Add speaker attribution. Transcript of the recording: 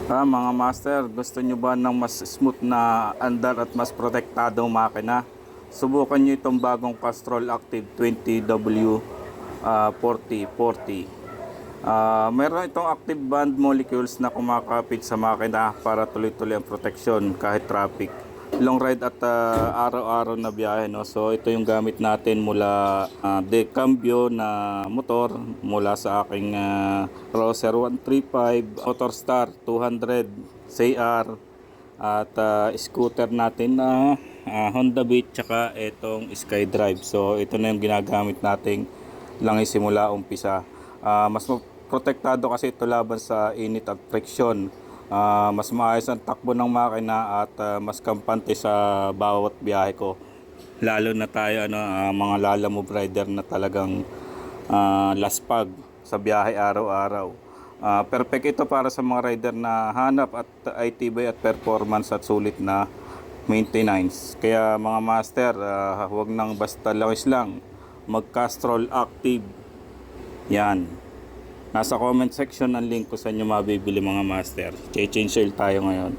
Speaker 1: Mga master, gusto nyo ba ng mas smooth na andar at mas protektadong makina? Subukan nyo itong bagong Castrol Active 20W 4040. Meron itong active band molecules na kumakapit sa makina para tuloy-tuloy ang proteksyon kahit traffic. Long ride at araw-araw na biyahe. No? So ito yung gamit natin mula de cambio na motor mula sa aking Cruiser 135, Motorstar 200 CR at scooter natin na Honda Beat tsaka itong SkyDrive. So ito na yung ginagamit nating lang simula umpisa. Mas protektado kasi ito laban sa init at friksyon. Mas maayos ang takbo ng makina at mas kampante sa bawat biyahe ko. Lalo na tayo mga lalamove rider na talagang laspag sa biyahe araw-araw. Perfect ito para sa mga rider na hanap at itibay at performance at sulit na maintenance. Kaya mga master, huwag nang basta lawis lang. Mag-Castrol Active. Yan. Nasa comment section ang link ko sa inyo mabibili mga master. Change sale tayo ngayon.